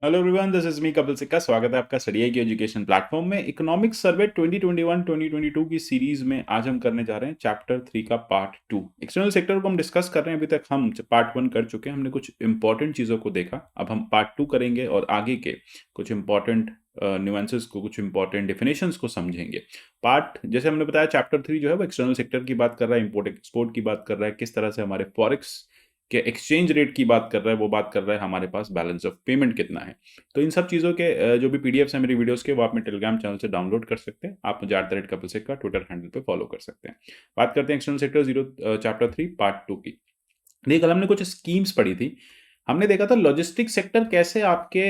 Hello everyone, this is me Kapil सिक्का। स्वागत है आपका स्टडी की एजुकेशन प्लेटफॉर्म में। इकोनॉमिक सर्वे 2021-2022 की सीरीज में आज हम करने जा रहे हैं चैप्टर 3 का पार्ट 2। एक्सटर्नल सेक्टर को हम डिस्कस कर रहे हैं। अभी तक हम पार्ट 1 कर चुके हैं, हमने कुछ इंपॉर्टेंट चीज़ों को देखा। अब हम पार्ट 2 करेंगे और आगे के कुछ इंपॉर्टेंट न्यूएंसेस को, कुछ इंपॉर्टेंट डेफिनेशंस को समझेंगे। पार्ट जैसे हमने बताया, चैप्टर 3 जो है वो एक्सटर्नल सेक्टर की बात कर रहा है, इंपोर्ट एक्सपोर्ट की बात कर रहा है, किस तरह से हमारे फॉरेक्स के एक्सचेंज रेट की बात कर रहा है, वो बात कर रहा है हमारे पास बैलेंस ऑफ पेमेंट कितना है। तो इन सब चीज़ों के जो भी पीडीएफ्स हैं मेरी वीडियोस के, वो आप मेरे टेलीग्राम चैनल से डाउनलोड कर सकते हैं। आप मुझे @कपिल सिक्का ट्विटर हैंडल पे फॉलो कर सकते हैं। बात करते हैं external sector zero chapter 3 part 2 की। देखिए, कल हमने कुछ स्कीम्स पढ़ी थी। हमने देखा था लॉजिस्टिक सेक्टर कैसे आपके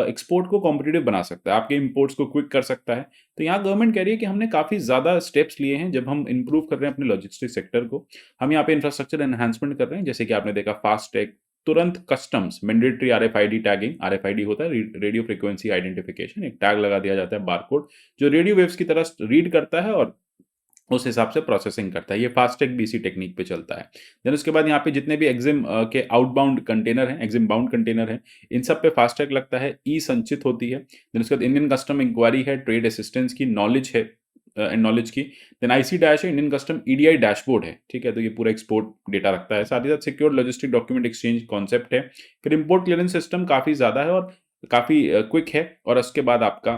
एक्सपोर्ट को कॉम्पिटिटिव बना सकता है, आपके इंपोर्ट्स को क्विक कर सकता है। तो यहाँ गवर्नमेंट कह रही है कि हमने काफ़ी ज़्यादा स्टेप्स लिए हैं जब हम इंप्रूव कर रहे हैं अपने लॉजिस्टिक सेक्टर को। हम यहाँ पे इंफ्रास्ट्रक्चर एनहांसमेंट कर रहे हैं, जैसे कि आपने देखा फास्ट टैग, तुरंत customs, mandatory RFID tagging. RFID होता है रेडियो फ्रीक्वेंसी आइडेंटिफिकेशन। एक टैग लगा दिया जाता है, बारकोड, जो रेडियो वेव्स की तरह रीड करता है और उस हिसाब से प्रोसेसिंग करता है। ये फास्टैग भी इसी टेक्निक पे चलता है। देन उसके बाद यहाँ पे जितने भी एग्जिम के आउटबाउंड कंटेनर हैं, एग्जिम बाउंड कंटेनर हैं, इन सब पे फास्टैग लगता है, ई संचित होती है। देन उसके बाद इंडियन कस्टम इंक्वायरी है, ट्रेड असिस्टेंस की नॉलेज है, नॉलेज की। देन आईसी डैश है, इंडियन कस्टम ईडीआई डैशबोर्ड है, ठीक है। तो ये पूरा एक्सपोर्ट डेटा रखता है। साथ ही साथ secure logistic document exchange concept है। फिर इंपोर्ट क्लियरेंस सिस्टम काफ़ी ज़्यादा है और काफ़ी क्विक है। और उसके बाद आपका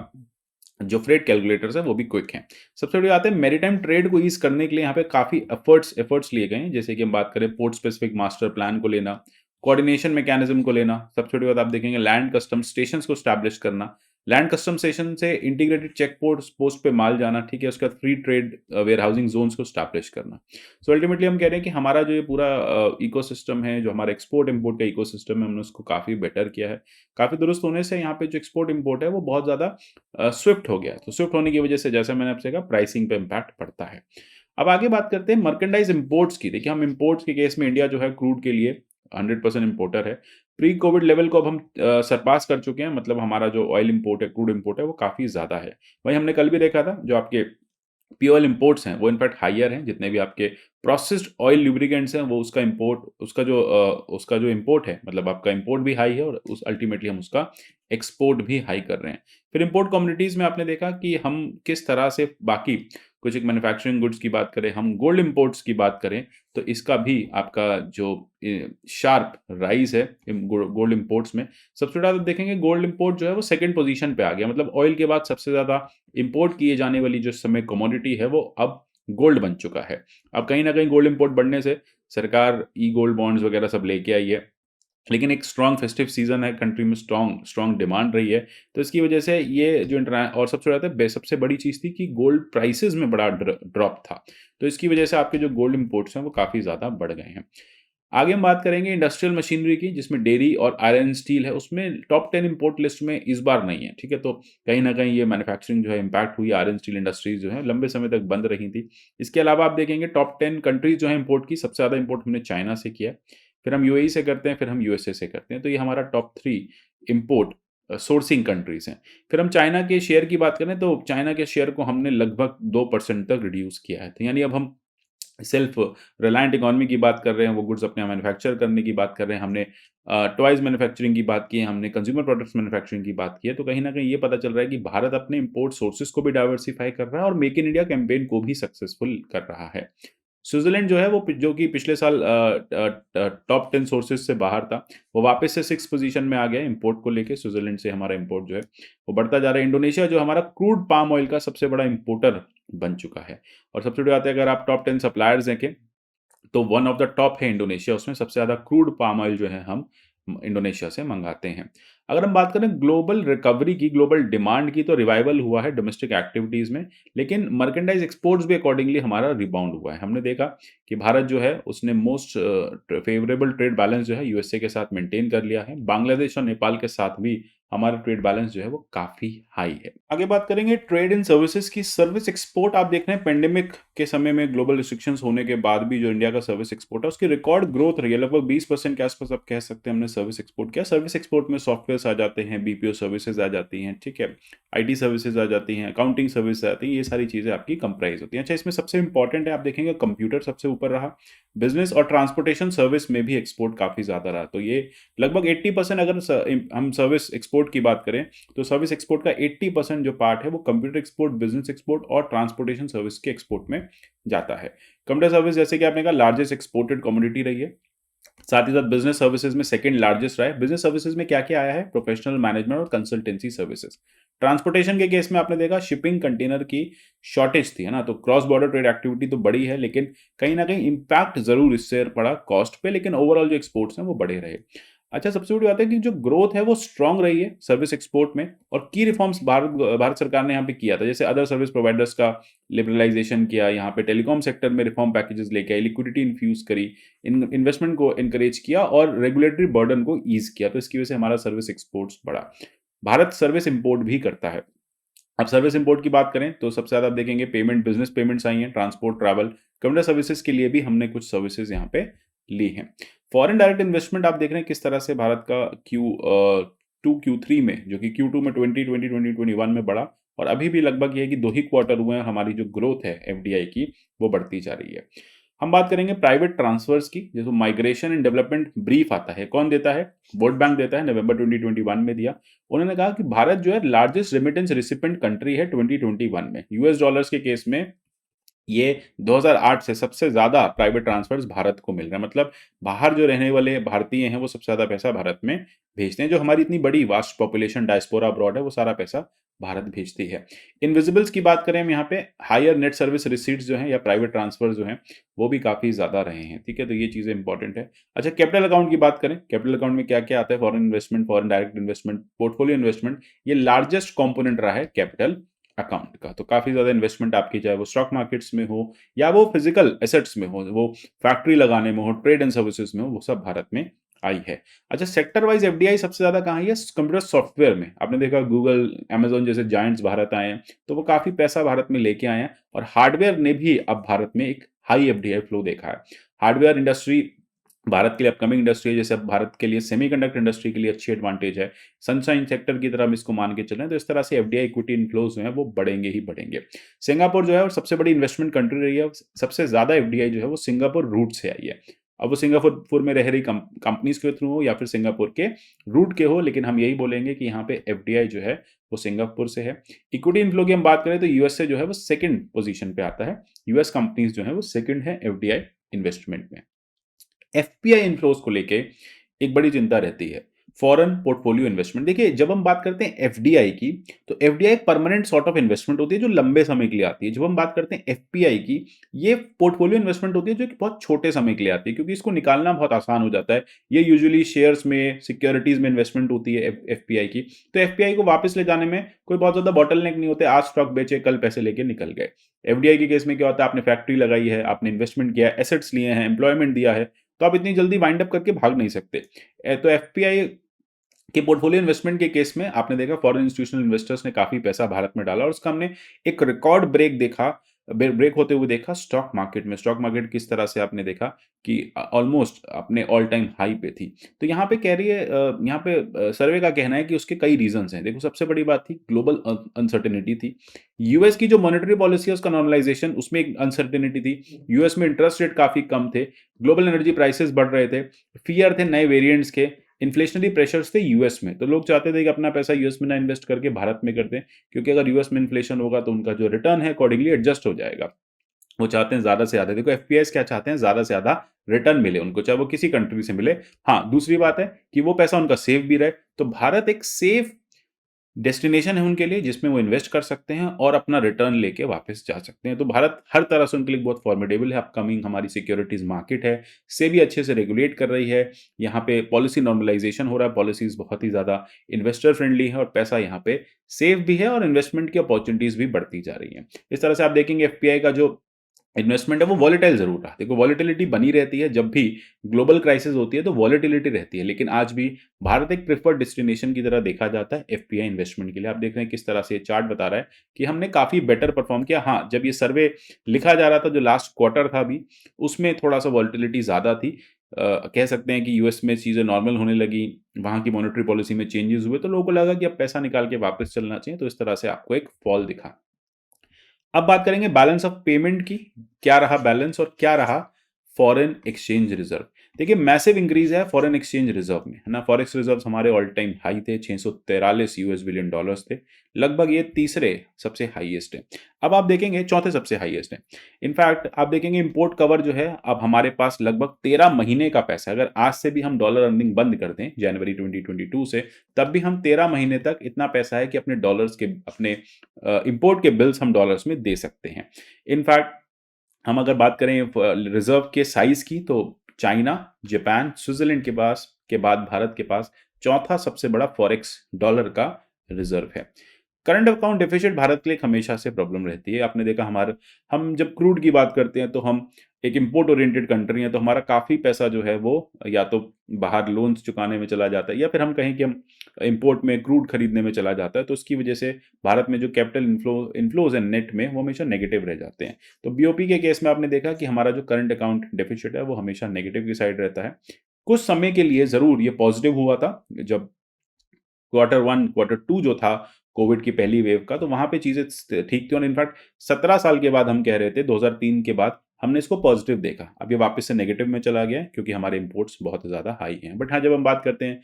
जो फ्रेट कैलकुलेटर्स है वो भी क्विक हैं। सबसे बड़ी बात है, मैरीटाइम ट्रेड को ईज़ करने के लिए यहाँ पे काफ़ी एफर्ट्स लिए गए हैं। जैसे कि हम बात करें पोर्ट स्पेसिफिक मास्टर प्लान को लेना, कोऑर्डिनेशन मैकेनिज्म को लेना। सबसे बड़ी बात आप देखेंगे लैंड कस्टम स्टेशंस को एस्टैब्लिश करना। लैंड कस्टम स्टेशन से इंटीग्रेटेड चेक पोस्ट पे माल जाना, ठीक है। उसके बाद free trade warehousing zones को एस्टैब्लिश करना। सो अल्टीमेटली हम कह रहे हैं कि हमारा जो ये पूरा इकोसिस्टम है, जो हमारा एक्सपोर्ट इंपोर्ट का इकोसिस्टम है, हमने उसको काफ़ी बेटर किया है। काफ़ी दुरुस्त होने से यहाँ पे जो एक्सपोर्ट इंपोर्ट है वो बहुत ज़्यादा स्विफ्ट हो गया। तो स्विफ्ट होने की वजह से, जैसा मैंने आपसे कहा, प्राइसिंग पे इम्पैक्ट पड़ता है। अब आगे बात करते हैं मर्केंडाइज इंपोर्ट्स की। देखिए, हम इंपोर्ट्स के केस में इंडिया जो है क्रूड के लिए 100% इंपोर्टर है। प्री कोविड लेवल को अब हम सरपास कर चुके हैं। मतलब हमारा जो ऑयल इंपोर्ट है, क्रूड इंपोर्ट है, वो काफ़ी ज़्यादा है। वहीं हमने कल भी देखा था, जो आपके फ्यूल इंपोर्ट्स हैं वो इनफैक्ट हायर हैं। जितने भी आपके प्रोसेस्ड ऑयल लुब्रिकेंट्स हैं, वो उसका इंपोर्ट, उसका जो इंपोर्ट है, मतलब आपका इंपोर्ट भी हाई है और उस अल्टीमेटली हम उसका एक्सपोर्ट भी हाई कर रहे हैं। फिर इंपोर्ट कम्युनिटीज़ में आपने देखा कि हम किस तरह से बाकी कुछ एक मैन्युफैक्चरिंग गुड्स की बात करें, हम गोल्ड इंपोर्ट्स की बात करें, तो इसका भी आपका जो शार्प राइज है गोल्ड इंपोर्ट्स में। सबसे ज़्यादा देखेंगे गोल्ड इंपोर्ट जो है वो सेकंड पोजीशन पे आ गया। मतलब ऑयल के बाद सबसे ज़्यादा इंपोर्ट किए जाने वाली जो समय कमोडिटी है वो अब गोल्ड बन चुका है। अब कहीं न कहीं गोल्ड इंपोर्ट बढ़ने से सरकार ई गोल्ड बॉन्ड्स वगैरह सब लेके आई है। लेकिन एक स्ट्रॉन्ग फेस्टिव सीज़न है, कंट्री में स्ट्रॉन्ग स्ट्रॉन्ग डिमांड रही है। तो इसकी वजह से ये जो इंटरा और सबसे ज़्यादा सबसे बड़ी चीज़ थी कि गोल्ड प्राइसेज़ में बड़ा ड्रॉप था। तो इसकी वजह से आपके जो गोल्ड इंपोर्ट्स हैं वो काफ़ी ज़्यादा बढ़ गए हैं। आगे हम बात करेंगे इंडस्ट्रियल मशीनरी की, जिसमें डेयरी और आयरन स्टील है। उसमें टॉप 10 इंपोर्ट लिस्ट में इस बार नहीं है, ठीक है। तो कहीं न कहीं ये मैन्युफैक्चरिंग जो है इम्पैक्ट हुई। आयरन स्टील इंडस्ट्रीज़ जो है लंबे समय तक बंद रही थी। इसके अलावा आप देखेंगे टॉप 10 कंट्रीज़ जो है इंपोर्ट की, सबसे ज़्यादा इंपोर्ट हमने चाइना से किया है, फिर हम यूएई से करते हैं, फिर हम यूएसए से करते हैं। तो ये हमारा टॉप 3 इंपोर्ट सोर्सिंग कंट्रीज़ हैं। फिर हम चाइना के शेयर की बात करें, तो चाइना के शेयर को हमने लगभग 2% तक रिड्यूस किया है। तो यानी अब हम सेल्फ रिलायंट इकोनॉमी की बात कर रहे हैं, वो गुड्स अपने यहाँ मैन्युफैक्चर करने की बात कर रहे हैं। हमने टॉयज़ मैन्युफैक्चरिंग की बात की है, हमने कंज्यूमर प्रोडक्ट्स मैन्युफैक्चरिंग की बात की है। तो कहीं न कहीं ये पता चल रहा है कि भारत अपने इम्पोर्ट सोर्सेज़ को भी डाइवर्सिफ़ाई कर रहा है और मेक इन इंडिया कैंपेन को भी सक्सेसफुल कर रहा है। स्विट्ज़रलैंड जो है वो जो कि पिछले साल टॉप 10 सोर्सेज़ से बाहर था, वो वापस से 6th पोज़ीशन में आ गया है इंपोर्ट को लेके। स्विट्ज़रलैंड से हमारा इंपोर्ट जो है वो बढ़ता जा रहा है। इंडोनेशिया जो हमारा क्रूड पाम ऑयल का सबसे बड़ा इंपोर्टर बन चुका है। और सबसे बड़ी बात है, अगर आप टॉप 10 सप्लायर्स देखें, तो वन ऑफ द टॉप है इंडोनेशिया। उसमें सबसे ज़्यादा क्रूड पाम ऑयल जो है हम इंडोनेशिया से मंगाते हैं। अगर हम बात करें ग्लोबल रिकवरी की, ग्लोबल डिमांड की, तो रिवाइवल हुआ है डोमेस्टिक एक्टिविटीज़ में, लेकिन मर्केंडाइज एक्सपोर्ट्स भी अकॉर्डिंगली हमारा रिबाउंड हुआ है। हमने देखा कि भारत जो है उसने मोस्ट फेवरेबल ट्रेड बैलेंस जो है यूएसए के साथ मेंटेन कर लिया है। बांग्लादेश और नेपाल के साथ भी हमारा ट्रेड बैलेंस जो है वो काफ़ी हाई है। आगे बात करेंगे ट्रेड इन सर्विसेज की। सर्विस एक्सपोर्ट आप देख रहे हैं, पेंडेमिक के समय में ग्लोबल रिस्ट्रिक्शंस होने के बाद भी जो इंडिया का सर्विस एक्सपोर्ट है उसकी रिकॉर्ड ग्रोथ रही है। लगभग 20% के आसपास आप कह सकते हैं हमने सर्विस एक्सपोर्ट किया। सर्विस एक्सपोर्ट में सॉफ्टवेयर सॉफ्टवेयर्स आ जाते हैं, बीपीओ सर्विसेज आ जाती हैं, ठीक है, आईटी सर्विसेज आ जाती हैं, अकाउंटिंग सर्विस आती हैं, ये सारी चीज़ें आपकी कंप्राइज होती हैं। अच्छा, इसमें सबसे इंपॉर्टेंट है, आप देखेंगे कंप्यूटर सबसे ऊपर रहा, बिजनेस और ट्रांसपोर्टेशन सर्विस में भी एक्सपोर्ट काफ़ी ज़्यादा रहा। तो ये लगभग 80% अगर हम सर्विस एक्सपोर्ट की बात करें, तो सर्विस एक्सपोर्ट का 80% जो पार्ट है वो कंप्यूटर एक्सपोर्ट, बिजनेस एक्सपोर्ट और ट्रांसपोर्टेशन सर्विस के एक्सपोर्ट में जाता है। कंप्यूटर सर्विस जैसे कि आपने कहा लार्जेस्ट एक्सपोर्टेड कमोडिटी रही है, साथ ही साथ बिजनेस सर्विसेज में सेकंड लार्जेस्ट रहा है। बिजनेस सर्विसेज में क्या क्या आया है, प्रोफेशनल मैनेजमेंट और कंसल्टेंसी सर्विसेज। ट्रांसपोर्टेशन के केस में आपने देखा शिपिंग कंटेनर की शॉर्टेज थी, है ना, तो क्रॉस बॉर्डर ट्रेड एक्टिविटी तो बड़ी है, लेकिन कहीं ना कहीं इंपैक्ट जरूर इससे पड़ा कॉस्ट पे, लेकिन ओवरऑल जो एक्सपोर्ट्स हैं वो बढ़े रहे। अच्छा, सबसे बड़ी बात है कि जो ग्रोथ है वो स्ट्रांग रही है सर्विस एक्सपोर्ट में, और की रिफॉर्म्स भारत भारत सरकार ने यहाँ पे किया था, जैसे अदर सर्विस प्रोवाइडर्स का लिबरलाइजेशन किया, यहाँ पे टेलीकॉम सेक्टर में रिफॉर्म पैकेजेस लेके आई, लिक्विडिटी इन्फ्यूज करी, इन्वेस्टमेंट को एनकरेज किया और रेगुलेटरी बर्डन को ईज किया। तो इसकी वजह से हमारा सर्विस एक्सपोर्ट्स बढ़ा। भारत सर्विस इंपोर्ट भी करता है। अब सर्विस इंपोर्ट की बात करें तो सबसे ज़्यादा आप देखेंगे पेमेंट, बिजनेस पेमेंट्स आई हैं, ट्रांसपोर्ट, ट्रैवल, कंप्यूटर सर्विसेज के लिए भी हमने कुछ सर्विसेज यहाँ पे ली हैं। फॉरेन डायरेक्ट इन्वेस्टमेंट आप देख रहे हैं किस तरह से भारत का Q3 में, जो कि Q2 में 2021 में बढ़ा, और अभी भी लगभग ये है कि 2 ही क्वार्टर हुए हैं, हमारी जो ग्रोथ है एफडीआई की वो बढ़ती जा रही है। हम बात करेंगे प्राइवेट ट्रांसफर्स की, जैसे माइग्रेशन एंड डेवलपमेंट ब्रीफ आता है, कौन देता है, वर्ल्ड बैंक देता है, नवंबर 2021 में दिया। उन्होंने कहा कि भारत जो है लार्जेस्ट रेमिटेंस रिसिपेंट कंट्री है 2021 में। यूएस डॉलर्स के केस में ये 2008 से सबसे ज़्यादा प्राइवेट ट्रांसफर्स भारत को मिल रहे हैं, मतलब बाहर जो रहने वाले भारतीय हैं वो सबसे ज़्यादा पैसा भारत में भेजते हैं। जो हमारी इतनी बड़ी वास्ट पॉपुलेशन डायस्पोरा अब्रॉड है वो सारा पैसा भारत भेजती है। इनविजिबल्स की बात करें हम यहाँ पे, हायर नेट सर्विस रिसीट्स जो हैं या प्राइवेट ट्रांसफर जो हैं वो भी काफ़ी ज़्यादा रहे हैं, ठीक है, तो ये चीज़ें इंपॉर्टेंट है। अच्छा, कैपिटल अकाउंट की बात करें, कैपिटल अकाउंट में क्या क्या आता है, foreign investment, foreign direct investment, portfolio investment, ये लार्जेस्ट कॉम्पोनेंट रहा है कैपिटल अकाउंट का। तो काफ़ी ज़्यादा इन्वेस्टमेंट आपकी, चाहे वो स्टॉक मार्केट्स में हो या वो फिजिकल एसेट्स में हो, वो फैक्ट्री लगाने में हो, ट्रेड एंड सर्विसेज में हो, वो सब भारत में आई है। अच्छा, सेक्टर वाइज एफडीआई सबसे ज़्यादा कहाँ है, कंप्यूटर सॉफ्टवेयर में। आपने देखा गूगल, अमेजोन जैसे जायंट्स भारत आए हैं, तो वो काफ़ी पैसा भारत में लेके आए हैं, और हार्डवेयर ने भी अब भारत में एक हाई एफडीआई फ्लो देखा है। हार्डवेयर इंडस्ट्री भारत के लिए अपकमिंग इंडस्ट्री है, जैसे अब भारत के लिए सेमीकंडक्टर इंडस्ट्री के लिए अच्छी एडवांटेज है, सनशाइन सेक्टर की तरह हम इसको मान के चल रहे हैं। तो इस तरह से एफडीआई इक्विटी इनफ्लोज जो है वो बढ़ेंगे ही बढ़ेंगे। सिंगापुर जो है और सबसे बड़ी इन्वेस्टमेंट कंट्री रही है, सबसे ज्यादा एफडीआई जो है वो सिंगापुर रूट से आई है। अब वो सिंगापुर में रह रही कंपनीज के थ्रू हो या फिर सिंगापुर के रूट के हो, लेकिन हम यही बोलेंगे कि यहाँ पे एफडीआई जो है वो सिंगापुर से है। इक्विटी इनफ्लो की हम बात करें तो यूएस से जो है वो सेकंड पोजीशन पे आता है, यूएस कंपनीज जो है वो सेकंड है एफडीआई इन्वेस्टमेंट में। एफपीआई इनफ्लोज को लेके एक बड़ी चिंता रहती है, फॉरेन पोर्टफोलियो इन्वेस्टमेंट। देखिए, जब हम बात करते हैं एफडीआई की, तो FDI permanent sort of investment होती है जो लंबे समय के लिए आती है। जब हम बात करते हैं एफपीआई की, ये पोर्टफोलियो इन्वेस्टमेंट होती है जो कि बहुत छोटे समय के लिए आती है, क्योंकि इसको निकालना बहुत आसान हो जाता है। ये यूजुअली शेयर्स में, सिक्योरिटीज में इन्वेस्टमेंट होती है एफपीआई की। तो एफपीआई को वापस ले जाने में कोई बहुत ज्यादा बॉटलनेक नहीं होते, आज स्टॉक बेचे कल पैसे लेके निकल गए। एफडीआई के केस में क्या होता है, आपने फैक्ट्री लगाई है, आपने इन्वेस्टमेंट किया है, एसेट्स लिए हैं, एम्प्लॉयमेंट दिया है, तो आप इतनी जल्दी वाइंड अप करके भाग नहीं सकते। तो एफपीआई के पोर्टफोलियो इन्वेस्टमेंट के केस में आपने देखा फॉरेन इंस्टीट्यूशनल इन्वेस्टर्स ने काफी पैसा भारत में डाला, और उसका हमने एक रिकॉर्ड ब्रेक देखा, ब्रेक होते हुए देखा स्टॉक मार्केट में। स्टॉक मार्केट किस तरह से आपने देखा कि ऑलमोस्ट अपने ऑल टाइम हाई पे थी। तो यहाँ पे कह रही है, यहाँ पे सर्वे का कहना है कि उसके कई रीजंस हैं। देखो, सबसे बड़ी बात थी ग्लोबल अनसर्टेनिटी थी, यूएस की जो मॉनेटरी पॉलिसी है उसका नॉर्मलाइजेशन, उसमें एक अनसर्टेनिटी थी, यूएस में इंटरेस्ट रेट काफी कम थे, ग्लोबल एनर्जी प्राइसेस बढ़ रहे थे, फियर थे नए वेरिएंट्स के, इन्फ्लेशनरी प्रेशर्स थे यूएस में। तो लोग चाहते थे कि अपना पैसा यूएस में ना इन्वेस्ट करके भारत में कर दें, क्योंकि अगर यूएस में इन्फ्लेशन होगा तो उनका जो रिटर्न है अकॉर्डिंगली एडजस्ट हो जाएगा। वो चाहते हैं ज्यादा से ज्यादा, देखो एफपीआईस क्या चाहते हैं, ज्यादा से ज्यादा रिटर्न मिले उनको, चाहे वो किसी कंट्री से मिले। हाँ, दूसरी बात है कि वो पैसा उनका सेफ भी रहे। तो भारत एक सेफ डेस्टिनेशन है उनके लिए, जिसमें वो इन्वेस्ट कर सकते हैं और अपना रिटर्न लेके वापस जा सकते हैं। तो भारत हर तरह से उनके लिए बहुत फॉर्मिडेबल है। अपकमिंग हमारी सिक्योरिटीज मार्केट है, से भी अच्छे से रेगुलेट कर रही है, यहाँ पे पॉलिसी नॉर्मलाइजेशन हो रहा है, पॉलिसीज बहुत ही ज्यादा इन्वेस्टर फ्रेंडली है, और पैसा यहाँ पे सेफ भी है, और इन्वेस्टमेंट की अपॉर्चुनिटीज भी बढ़ती जा रही है। इस तरह से आप देखेंगे एफपीआई का जो इन्वेस्टमेंट है वो वॉलेटाइल जरूर रहा। देखो, वॉलेटिलिटी बनी रहती है, जब भी ग्लोबल क्राइसिस होती है तो वॉलेटिलिटी रहती है, लेकिन आज भी भारत एक प्रेफर्ड डेस्टिनेशन की तरह देखा जाता है एफपीआई इन्वेस्टमेंट के लिए। आप देख रहे हैं किस तरह से ये चार्ट बता रहा है कि हमने काफी बेटर परफॉर्म किया। हाँ, जब ये सर्वे लिखा जा रहा था, जो लास्ट क्वार्टर था अभी, उसमें थोड़ा सा वॉलेटिलिटी ज्यादा थी, कह सकते हैं कि यूएस में चीज़ें नॉर्मल होने लगी, वहाँ की मॉनेटरी पॉलिसी में चेंजेस हुए, तो लोगों को लगा कि अब पैसा निकाल के वापस चलना चाहिए, तो इस तरह से आपको एक फॉल दिखा। अब बात करेंगे बैलेंस ऑफ पेमेंट की। क्या रहा बैलेंस और क्या रहा फॉरेन एक्सचेंज रिजर्व। देखिए मैसिव इंक्रीज है फॉरेन एक्सचेंज रिजर्व में, है ना। फॉरेक्स रिजर्व हमारे ऑल टाइम हाई थे, 643 यूएस बिलियन डॉलर्स थे, लगभग ये तीसरे सबसे हाईएस्ट है। अब आप देखेंगे चौथे सबसे हाईएस्ट है। इनफैक्ट आप देखेंगे इंपोर्ट कवर जो है अब हमारे पास लगभग 13 महीने का पैसा है। अगर आज से भी हम डॉलर अर्निंग बंद कर दें जनवरी 2022 से, तब भी हम 13 महीने तक इतना पैसा है कि अपने डॉलर्स के अपने इंपोर्ट के बिल्स हम डॉलर्स में दे सकते हैं। इनफैक्ट हम अगर बात करें रिजर्व के साइज की, तो चाइना, जापान, स्विट्जरलैंड के बाद भारत के पास चौथा सबसे बड़ा फॉरेक्स डॉलर का रिजर्व है। करंट अकाउंट डेफिसिट भारत के लिए हमेशा से प्रॉब्लम रहती है। आपने देखा हमारे हम जब क्रूड की बात करते हैं तो हम एक इंपोर्ट ओरिएंटेड कंट्री है, तो हमारा काफ़ी पैसा जो है वो या तो बाहर लोन्स चुकाने में चला जाता है, या फिर हम कहें कि हम इंपोर्ट में क्रूड खरीदने में चला जाता है। तो उसकी वजह से भारत में जो कैपिटल इनफ्लोज है नेट में, वो हमेशा नेगेटिव रह जाते हैं। तो बीओपी के केस में आपने देखा कि हमारा जो करंट अकाउंट डेफिसिट है वो हमेशा नेगेटिव की साइड रहता है। कुछ समय के लिए ज़रूर ये पॉजिटिव हुआ था, जब क्वार्टर 1 क्वार्टर 2 जो था कोविड की पहली वेव का, तो वहाँ पे चीज़ें ठीक थी। और इनफैक्ट 17 साल के बाद हम कह रहे थे, 2003 के बाद हमने इसको पॉजिटिव देखा। अब ये वापस से नेगेटिव में चला गया है, क्योंकि हमारे इंपोर्ट्स बहुत ज़्यादा हाई हैं। बट हाँ, जब हम बात करते हैं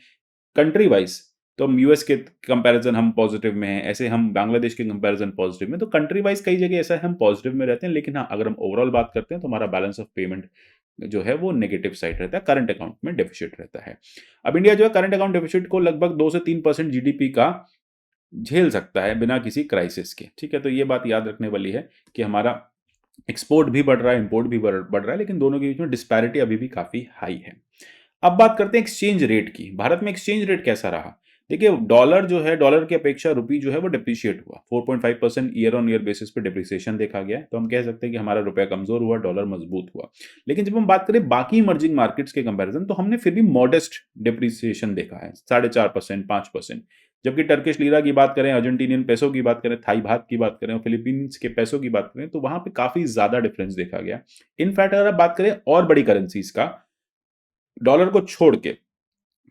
कंट्री वाइज, तो हम यूएस के कंपैरिजन हम पॉजिटिव में हैं, ऐसे हम बांग्लादेश के कंपैरिजन पॉजिटिव में। तो कंट्री वाइज कई जगह ऐसा है हम पॉजिटिव में रहते हैं, लेकिन हाँ, अगर हम ओवरऑल बात करते हैं तो हमारा बैलेंस ऑफ पेमेंट जो है वो नेगेटिव साइड रहता है, करंट अकाउंट में डेफिसिट रहता है। अब इंडिया जो है करंट अकाउंट डेफिसिट को लगभग 2 से 3% जीडीपी का झेल सकता है बिना किसी क्राइसिस के, ठीक है। तो ये बात याद रखने वाली है कि हमारा एक्सपोर्ट भी बढ़ रहा है, इंपोर्ट भी बढ़ रहा है, लेकिन दोनों के बीच में डिस्पैरिटी अभी भी काफी हाई है। अब बात करते हैं एक्सचेंज रेट की। भारत में एक्सचेंज रेट कैसा रहा। देखिए डॉलर जो है, डॉलर की अपेक्षा रुपी जो है वो डिप्रिशिएट हुआ, 4.5% ईयर ऑन ईयर बेसिस पे डिप्रिसिएशन देखा गया है। तो हम कह सकते हैं कि हमारा रुपया कमजोर हुआ, डॉलर मजबूत हुआ। लेकिन जब हम बात करें बाकी इमर्जिंग मार्केट्स के कंपैरिजन, तो हमने फिर भी मॉडेस्ट डिप्रिसिएशन देखा है, 4.5%, 5%। जबकि टर्किश लीरा की बात करें, अर्जेंटीनियन पेसो की बात करें, थाई बात की बात करें और फिलीपींस के पेसो की बात करें, तो वहां पे काफी ज्यादा डिफरेंस देखा गया। इनफैक्ट अगर आप बात करें और बड़ी करेंसीज का, डॉलर को छोड़ के,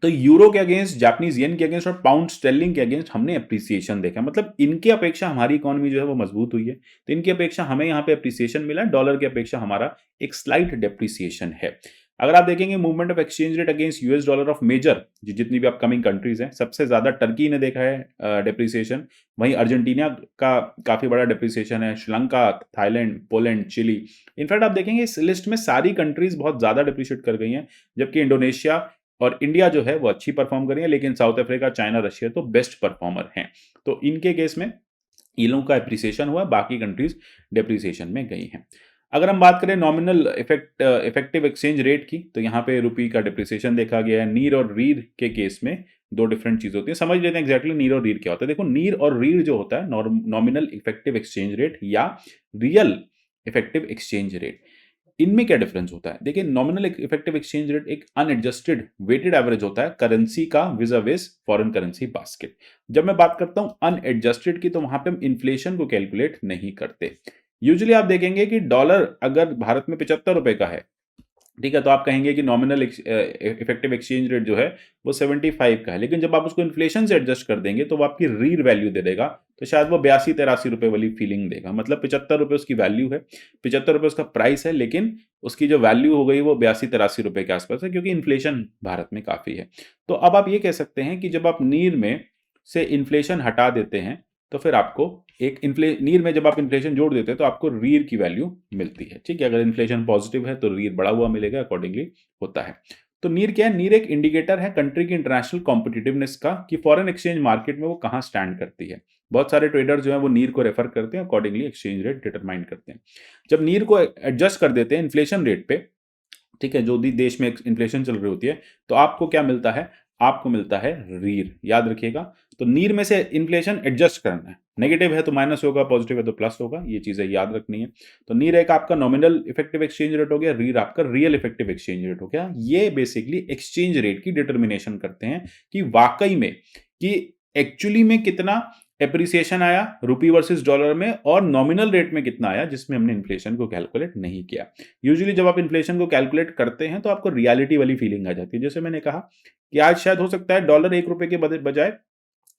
तो यूरो के अगेंस्ट, जापानीज येन के अगेंस्ट और पाउंड स्टेर्लिंग के अगेंस्ट हमने अप्रिसिएशन देखा। मतलब इनके अपेक्षा हमारी इकोनॉमी जो है वो मजबूत हुई है, तो इनकी अपेक्षा हमें यहाँ पे अप्रिसिएशन मिला है, डॉलर की अपेक्षा हमारा एक स्लाइट डेप्रिसिएशन है। अगर आप देखेंगे movement of exchange rate against US dollar of major जितनी भी अपकमिंग कंट्रीज हैं, सबसे ज्यादा टर्की ने देखा है डेप्रिसिएशन, वहीं अर्जेंटीना का काफी बड़ा डेप्रिसिएशन है, Sri Lanka, Thailand, Poland, Chile. In fact आप देखेंगे इस लिस्ट में सारी कंट्रीज बहुत ज्यादा डेप्रिशिएट कर गई हैं, जबकि इंडोनेशिया और इंडिया जो है वो अच्छी परफॉर्म कर रही है, लेकिन साउथ अफ्रीका, चाइना, रशिया तो बेस्ट परफॉर्मर हैं। तो इनके केस में इन लोगों का एप्रिसिएशन हुआ, बाकी कंट्रीज डेप्रिसिएशन में गई हैं। अगर हम बात करें नॉमिनल इफेक्टिव एक्सचेंज रेट की, तो यहाँ पे रुपी का डिप्रिसिएशन देखा गया है। नीर और रीर के केस में दो डिफरेंट चीज होती है, समझ लेते हैं एग्जैक्टली नीर और रीर क्या होता है। देखो नीर और रीर जो होता है नॉमिनल इफेक्टिव एक्सचेंज रेट या रियल इफेक्टिव एक्सचेंज रेट, इनमें क्या डिफरेंस होता है। देखिए नॉमिनल इफेक्टिव एक्सचेंज रेट एक अनएडजस्टेड वेटेड एवरेज होता है करेंसी का विज़ फॉरेन करेंसी बास्केट। जब मैं बात करता हूं अनएडजस्टेड की, तो वहां पे हम इन्फ्लेशन को कैलकुलेट नहीं करते। यूजुअली आप देखेंगे कि डॉलर अगर भारत में 75 रुपए का है, ठीक है, तो आप कहेंगे कि नॉमिनल इफेक्टिव एक्सचेंज रेट जो है वो 75 का है। लेकिन जब आप उसको इन्फ्लेशन से एडजस्ट कर देंगे तो वो आपकी रीर वैल्यू दे देगा, तो शायद वो 82-83 रुपए वाली फीलिंग देगा। मतलब 75 रुपए उसकी वैल्यू है, 75 रुपए उसका प्राइस है, लेकिन उसकी जो वैल्यू हो गई वो 82-83 रुपए के आसपास है, क्योंकि इन्फ्लेशन भारत में काफी है। तो अब आप ये कह सकते हैं कि जब आप नीर में से इन्फ्लेशन हटा देते हैं, तो फिर आपको एक नीर में जब आप इन्फ्लेशन जोड़ देते हैं तो आपको रीर की वैल्यू मिलती है, ठीक है। अगर इन्फ्लेशन पॉजिटिव है तो रीर बढ़ा हुआ मिलेगा, अकॉर्डिंगली होता है। तो नीर क्या है, नीर एक इंडिकेटर है कंट्री की इंटरनेशनल कॉम्पिटिटिवनेस का, कि फॉरेन एक्सचेंज मार्केट में वो कहां स्टैंड करती है। बहुत सारे ट्रेडर जो है वो नीर को रेफर करते हैं, अकॉर्डिंगली एक्सचेंज रेट डिटरमाइन करते हैं। जब नीर को एडजस्ट कर देते हैं इन्फ्लेशन रेट पे, ठीक है, जो भी देश में इन्फ्लेशन चल रही होती है, तो आपको क्या मिलता है, आपको मिलता है रीर। याद रखिएगा, तो नीर में से इन्फ्लेशन एडजस्ट करना है, नेगेटिव है तो माइनस होगा, पॉजिटिव है तो प्लस होगा, ये चीजें याद रखनी है। तो नीर एक आपका नॉमिनल इफेक्टिव एक्सचेंज रेट हो गया, रीर आपका रियल इफेक्टिव एक्सचेंज रेट हो गया। ये बेसिकली एक्सचेंज रेट की डिटर्मिनेशन करते हैं कि वाकई में, कि एक्चुअली में कितना एप्रिसिएशन आया रुपी वर्सेस डॉलर में, और नॉमिनल रेट में कितना आया जिसमें हमने इन्फ्लेशन को कैलकुलेट नहीं किया। यूजुअली जब आप इन्फ्लेशन को कैलकुलेट करते हैं तो आपको रियलिटी वाली फीलिंग आ जाती है। जैसे मैंने कहा कि आज शायद हो सकता है डॉलर 1 रुपए के बजाय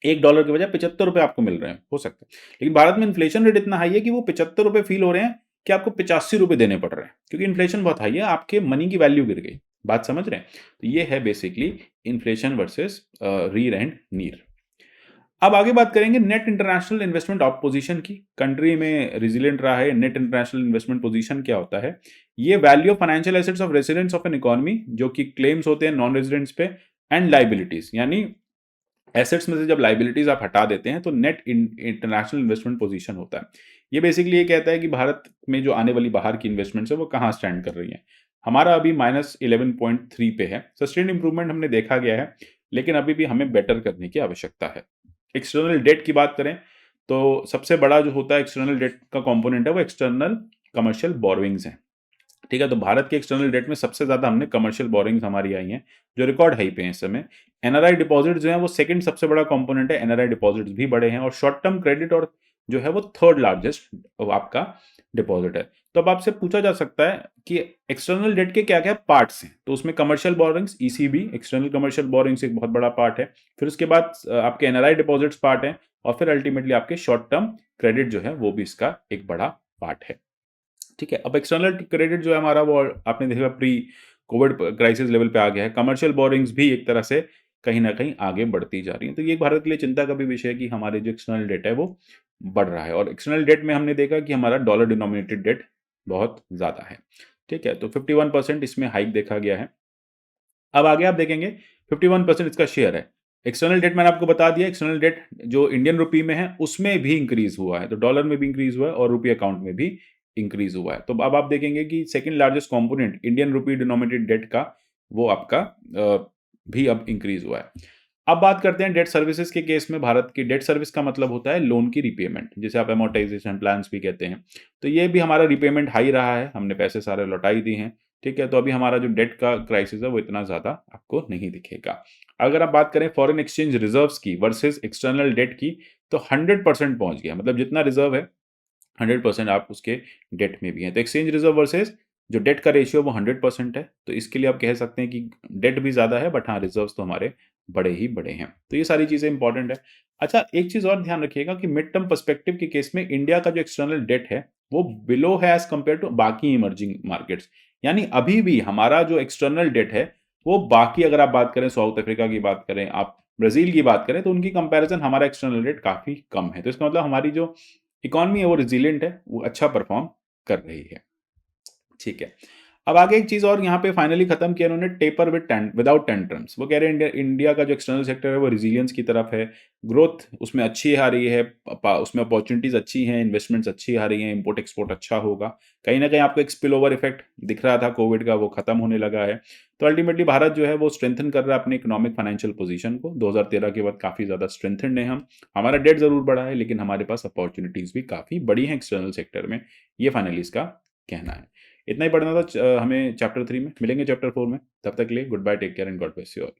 $1 के बजाय 75 रुपए आपको मिल रहे हैं, हो सकता है। लेकिन भारत में इन्फ्लेशन रेट इतना हाई है कि वो 75 रुपए फील हो रहे हैं कि आपको 85 रुपए देने पड़ रहे हैं, क्योंकि इन्फ्लेशन बहुत हाई है, आपके मनी की वैल्यू गिर गई। बात समझ रहे हैं? तो ये है बेसिकली इन्फ्लेशन वर्सेस रीर एंड नीर। अब आगे बात करेंगे net international investment of position की। कंट्री में रेजिलिएंट रहा है नेट इंटरनेशनल इन्वेस्टमेंट पोजीशन क्या होता है? ये value of financial assets of residents of an economy, जो कि क्लेम्स होते हैं नॉन रेजिडेंट्स पे, एंड लाइबिलिटीज, यानी एसेट्स में से जब लाइबिलिटीज आप हटा देते हैं तो नेट इंटरनेशनल इन्वेस्टमेंट पोजीशन होता है। ये बेसिकली ये कहता है कि भारत में जो आने वाली बाहर की इन्वेस्टमेंट्स है वो कहाँ स्टैंड कर रही है। हमारा अभी -11.3 पे है। सस्टेन इंप्रूवमेंट हमने देखा गया है, लेकिन अभी भी हमें बेटर करने की आवश्यकता है। एक्सटर्नल डेट की बात करें तो सबसे बड़ा जो होता है एक्सटर्नल डेट का कंपोनेंट है वो एक्सटर्नल कमर्शियल बोरोइंग्स है। ठीक है, तो भारत के एक्सटर्नल डेट में सबसे ज्यादा हमने कमर्शियल बोरिंग्स हमारी आई हैं, जो रिकॉर्ड हाई पे हैं इस समय। एनआरआई डिपॉजिट जो है वो सेकंड सबसे बड़ा कंपोनेंट है, एनआरआई डिपॉजिट्स भी बड़े हैं, और शॉर्ट टर्म क्रेडिट और जो है वो थर्ड लार्जेस्ट आपका डिपॉजिट है। तो अब आपसे पूछा जा सकता है कि एक्सटर्नल डेट के क्या क्या पार्ट्स हैं, तो उसमें commercial borings ECB external commercial borings एक बहुत बड़ा पार्ट है, फिर उसके बाद आपके एनआरआई डिपॉजिट्स पार्ट है, और फिर अल्टीमेटली आपके शॉर्ट टर्म क्रेडिट जो है वो भी इसका एक बड़ा पार्ट है। ठीक है, अब एक्सटर्नल क्रेडिट जो है हमारा वो आपने देखा प्री कोविड क्राइसिस लेवल पे आ गया है। कमर्शियल बोरिंग्स भी एक तरह से कहीं ना कहीं आगे बढ़ती जा रही है, तो ये भारत के लिए चिंता का भी विषय है कि हमारे जो एक्सटर्नल डेट है वो बढ़ रहा है, और एक्सटर्नल डेट में हमने देखा कि हमारा डॉलर डिनोमिनेटेड डेट बहुत ज्यादा है। ठीक है, तो 51% इसमें हाइक देखा गया है। अब आगे आप देखेंगे 51% इसका शेयर है। एक्सटर्नल डेट मैंने आपको बता दिया, एक्सटर्नल डेट जो इंडियन रुपी में है उसमें भी इंक्रीज हुआ है, तो डॉलर में भी इंक्रीज हुआ है और रुपी अकाउंट में भी इंक्रीज हुआ है। तो अब आप देखेंगे कि second largest component Indian rupee denominated debt का वो आपका भी अब इंक्रीज हुआ है। अब बात करते हैं डेट सर्विसेज के केस में। भारत की डेट सर्विस का मतलब होता है लोन की रिपेमेंट, जिसे आप एमोर्टाइजेशन प्लान्स भी कहते हैं। तो ये भी हमारा रिपेमेंट हाई रहा है, हमने पैसे सारे लौटाई दिए हैं। ठीक है, तो अभी हमारा जो डेट का क्राइसिस है वो इतना ज्यादा आपको नहीं दिखेगा। अगर आप बात करें फॉरेन एक्सचेंज रिजर्व्स की वर्सेस एक्सटर्नल डेट की, तो 100% पहुंच गया, मतलब जितना रिजर्व है 100% आप उसके डेट में भी हैं। तो एक्सचेंज रिजर्व वर्सेस जो डेट का रेशियो वो 100% है, तो इसके लिए आप कह सकते हैं कि डेट भी ज्यादा है, बट हाँ रिजर्व्स तो हमारे बड़े ही बड़े हैं। तो ये सारी चीजें इंपॉर्टेंट है। अच्छा, एक चीज और ध्यान रखिएगा कि मिड टर्म पर्सपेक्टिव के केस में इंडिया का जो एक्सटर्नल डेट है वो बिलो है एज कंपेयर टू बाकी इमर्जिंग मार्केट्स। यानी अभी भी हमारा जो एक्सटर्नल डेट है वो बाकी, अगर आप बात करें साउथ अफ्रीका की बात करें, आप ब्राजील की बात करें, तो उनकी कंपैरिजन हमारा एक्सटर्नल डेट काफी कम है। तो इसका मतलब हमारी जो इकोनॉमी है वो रिजिलियंट है, वो अच्छा परफॉर्म कर रही है। ठीक है, अब आगे एक चीज और यहाँ पे फाइनली खत्म किया उन्होंने, टेपर विदाउट टेंट्रम्स। वो कह रहे हैं इंडिया का जो एक्सटर्नल सेक्टर है वो रिजिलियंस की तरफ है, ग्रोथ उसमें अच्छी आ रही है, उसमें अपॉर्चुनिटीज अच्छी हैं, इन्वेस्टमेंट्स अच्छी आ रही हैं, इंपोर्ट एक्सपोर्ट अच्छा होगा। कहीं ना कहीं आपको एक स्पिल ओवर इफेक्ट दिख रहा था कोविड का, वो खत्म होने लगा है। तो अल्टीमेटली भारत जो है वो स्ट्रेंथन कर रहा है अपने इकोनॉमिक फाइनेंशियल पोजीशन को। 2013 के बाद काफी ज्यादा स्ट्रेंथन है हम। हमारा डेट जरूर बढ़ा है, लेकिन हमारे पास अपॉर्चुनिटीज भी काफी बड़ी हैं एक्सटर्नल सेक्टर में। ये फाइनली इसका कहना है। इतना ही पढ़ना था हमें चैप्टर 3 में। मिलेंगे चैप्टर 4 में, तब तक के लिए goodbye, take care and God bless you all.